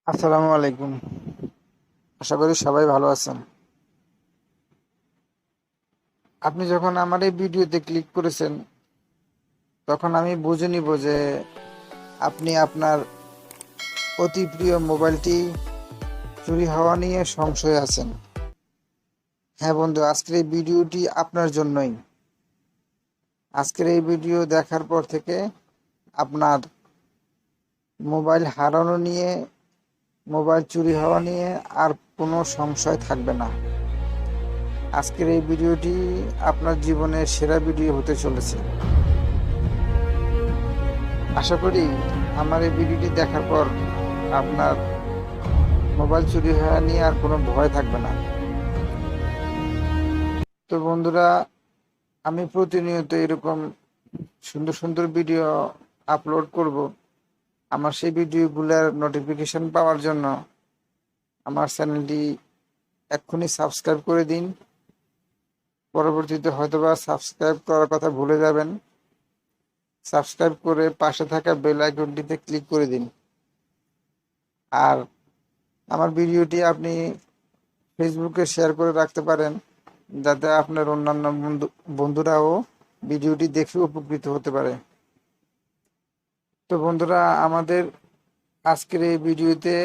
আসসালামু আলাইকুম। আশা করি সবাই ভালো আছেন। আপনি যখন আমার এই ভিডিওতে ক্লিক করেছেন তখন আমি বুঝে নিব যে আপনি আপনার অতি প্রিয় মোবাইলটি চুরি হওয়া নিয়ে সংশয়ে আছেন। হ্যাঁ বন্ধু, আজকের এই ভিডিওটি আপনার জন্যই। আজকের এই ভিডিও দেখার পর থেকে আপনার মোবাইল হারানো নিয়ে, মোবাইল চুরি হওয়া নিয়ে আর কোনো সংশয় থাকবে না। আজকের এই ভিডিওটি আপনার জীবনের সেরা ভিডিও হতে চলেছে। আশা করি আমার এই ভিডিওটি দেখার পর আপনার মোবাইল চুরি হওয়া নিয়ে আর কোনো ভয় থাকবে না। তো বন্ধুরা, আমি প্রতিনিয়ত এরকম সুন্দর সুন্দর ভিডিও আপলোড করব। আমার সেই ভিডিওগুলোর নোটিফিকেশন পাওয়ার জন্য আমার চ্যানেলটি এক্ষুনি সাবস্ক্রাইব করে দিন। পরবর্তীতে হয়তোবা সাবস্ক্রাইব করার কথা ভুলে যাবেন। সাবস্ক্রাইব করে পাশে থাকা বেল আইকনটিতে ক্লিক করে দিন। আর আমার ভিডিওটি আপনি ফেসবুকে শেয়ার করে রাখতে পারেন, যাতে আপনার অন্যান্য বন্ধুরাও ভিডিওটি দেখে উপকৃত হতে পারে। তো বন্ধুরা, আমাদের আজকের এই ভিডিওতে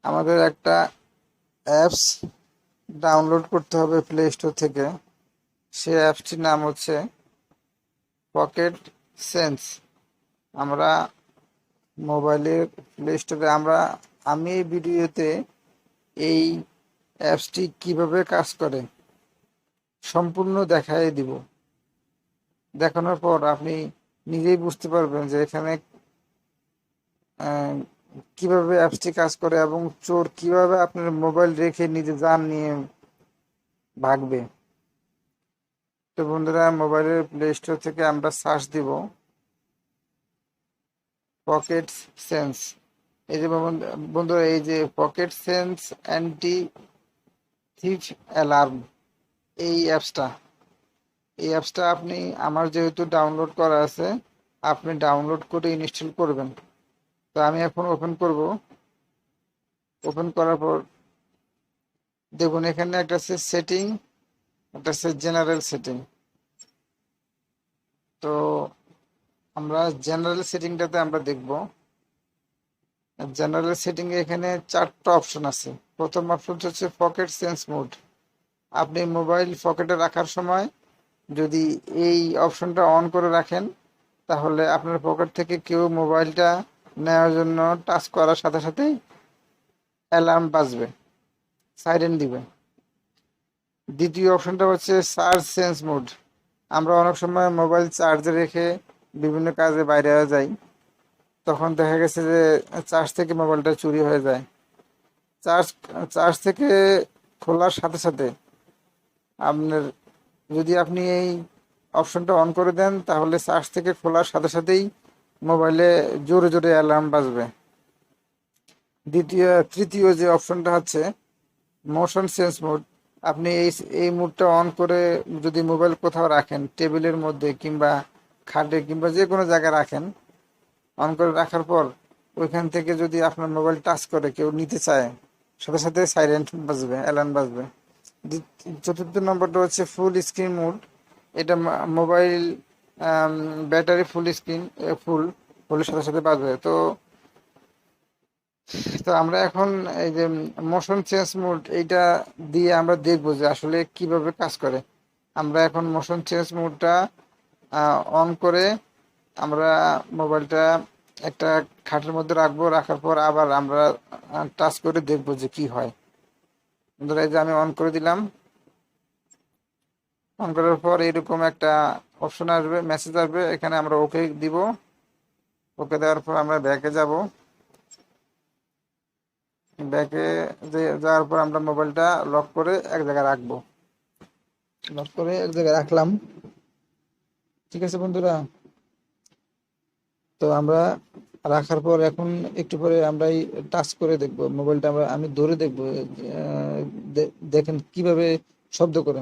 আমাদের একটা অ্যাপস ডাউনলোড করতে হবে প্লে স্টোর থেকে। সে অ্যাপসটির নাম হচ্ছে পকেট সেন্স। আমরা মোবাইলের প্লে স্টোরে আমি এই ভিডিওতে এই অ্যাপসটি কিভাবে কাজ করে সম্পূর্ণ দেখাই দিব। দেখানোর পর আপনি নিজেই বুঝতে পারবেন যে এখানে কিভাবে অ্যাপসটি কাজ করে এবং চোর কিভাবে আপনার মোবাইল রেখে নিজে যান নিয়ে ভাগবে। তো বন্ধুরা, মোবাইলের প্লে স্টোর থেকে আমরা সার্চ দিব পকেট সেন্স। এই যে বন্ধুরা, এই যে pocket sense anti thief alarm, এই অ্যাপসটা আপনি, আমার যেহেতু ডাউনলোড করা আছে, আপনি ডাউনলোড করে ইনস্টল করবেন। তো আমি এখন ওপেন করব। ওপেন করার পর দেখুন এখানে একটা আছে সেটিং, একটা আছে জেনারেল সেটিং। তো আমরা জেনারেল সেটিংটাতে আমরা দেখব। জেনারেল সেটিংয়ে এখানে 4টা অপশন আছে। প্রথম অপশন হচ্ছে পকেট সেন্স মোড। আপনি মোবাইল পকেটে রাখার সময় যদি এই অপশনটা অন করে রাখেন, তাহলে আপনার পকেট থেকে কেউ মোবাইলটা নেওয়ার জন্য টাচ করার সাথে সাথেই অ্যালার্ম বাজবে, সাইরেন দিবে। দ্বিতীয় অপশনটা হচ্ছে চার্জ সেন্স মোড। আমরা অনেক সময় মোবাইল চার্জে রেখে বিভিন্ন কাজে বাইরে যাই, তখন দেখা গেছে যে চার্জ থেকে মোবাইলটা চুরি হয়ে যায়। চার্জ চার্জ থেকে খোলার সাথে সাথে আপনার, যদি আপনি এই অপশনটা অন করে দেন, তাহলে চার্জ থেকে খোলার সাথে সাথেই মোবাইলে জোরে জোরে অ্যালার্ম বাজবে। তৃতীয় যে অপশনটা হচ্ছে মোশন সেন্স মোড। আপনি এই মোডটা অন করে যদি মোবাইল কোথাও রাখেন, টেবিলের মধ্যে কিংবা খাটে কিংবা যে কোনো জায়গায় রাখেন, অন করে রাখার পর ওইখান থেকে যদি আপনার মোবাইল টাচ করে কেউ নিতে চায়, সাথে সাথে সাইরেন্ট বাজবে, অ্যালার্ম বাজবে। চতুর্থ নম্বরটা হচ্ছে ফুল স্ক্রিন মোড। এটা মোবাইল ব্যাটারি ফুল হলে সাথে সাথে বাজবে। তো তো আমরা এখন এই যে মোশন চেঞ্জ মোড, এইটা দিয়ে আমরা দেখবো যে আসলে কিভাবে কাজ করে। আমরা এখন মোশন চেঞ্জ মোডটা অন করে আমরা মোবাইলটা একটা খাটের মধ্যে রাখবো। রাখার পর আবার আমরা টাচ করে দেখবো যে কি হয়। বন্ধুরা, এই যে আমি অন করে দিলাম। অন করার পর এরকম একটা অপশন আসবে, মেসেজ আসবে। এখানে আমরা ওকে দিব। ওকে দেওয়ার পর আমরা ব্যাকে যাব। ব্যাকে যাওয়ার পর আমরা মোবাইলটা লক করে এক জায়গায় রাখবো। লক করে এক জায়গায় রাখলাম। ঠিক আছে বন্ধুরা, তো আমরা রাখার পর এখন একটু পরে আমরা এই টাচ করে দেখবো মোবাইলটা, আমি ধরে দেখবো। দেখেন কিভাবে শব্দ করে।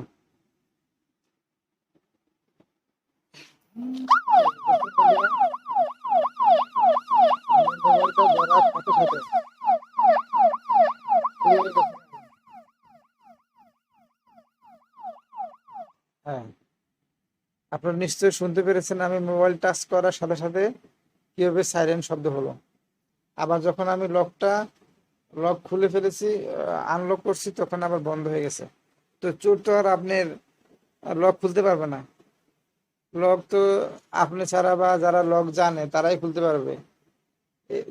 মোবাইলটা ধরার সাথে সাথে নিশ্চয়ই শুনতে পেরেছেন আমি মোবাইল টাচ করার সাথে সাথে কিভাবে সাইরেন শব্দ হলো। আবার যখন আমি লক খুলে ফেলেছি, আনলক করছি, তখন আবার বন্ধ হয়ে গেছে। তো চোর তো আর আপনার লক খুলতে পারবে না। লক তো আপনি ছাড়া বা যারা লক জানে তারাই খুলতে পারবে।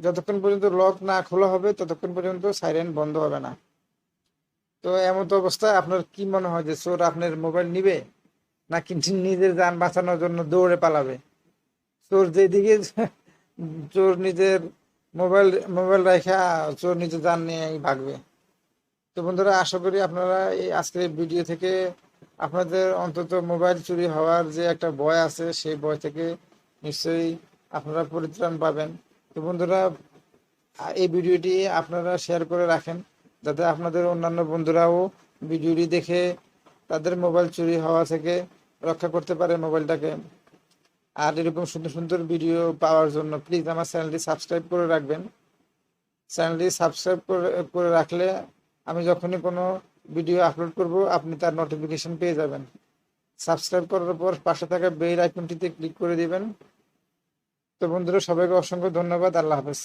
যতক্ষণ পর্যন্ত লক না খোলা হবে ততক্ষণ পর্যন্ত সাইরেন বন্ধ হবে না। তো এমন তো অবস্থায় আপনার কি মনে হয় যে চোর আপনার মোবাইল নিবে নাকি নিজের যান বাঁচানোর জন্য দৌড়ে পালাবে? চোর যেদিকে চোর নিজের মোবাইল মোবাইল রাখা চোর নিজের যান নিয়েই ভাগবে। তো বন্ধুরা, আশা করি আপনারা এই আজকের এই ভিডিও থেকে আপনাদের অন্তত মোবাইল চুরি হওয়ার যে একটা ভয় আছে সেই ভয় থেকে নিশ্চয়ই আপনারা পরিত্রাণ পাবেন। তো বন্ধুরা, এই ভিডিওটি আপনারা শেয়ার করে রাখেন যাতে আপনাদের অন্যান্য বন্ধুরাও ভিডিওটি দেখে তাদের মোবাইল চুরি হওয়া থেকে রক্ষা করতে পারে মোবাইলটাকে। আর এরকম সুন্দর সুন্দর ভিডিও পাওয়ার জন্য প্লিজ আমার চ্যানেলটি সাবস্ক্রাইব করে রাখবেন। চ্যানেলটি সাবস্ক্রাইব করে রাখলে আমি যখনই কোনো ভিডিও আপলোড করব আপনি তার নোটিফিকেশন পেয়ে যাবেন। সাবস্ক্রাইব করার পর পাশে থাকা বেল আইকনটিতে ক্লিক করে দিবেন। তো বন্ধুরা, সবাইকে অসংখ্য ধন্যবাদ। আল্লাহ হাফেজ।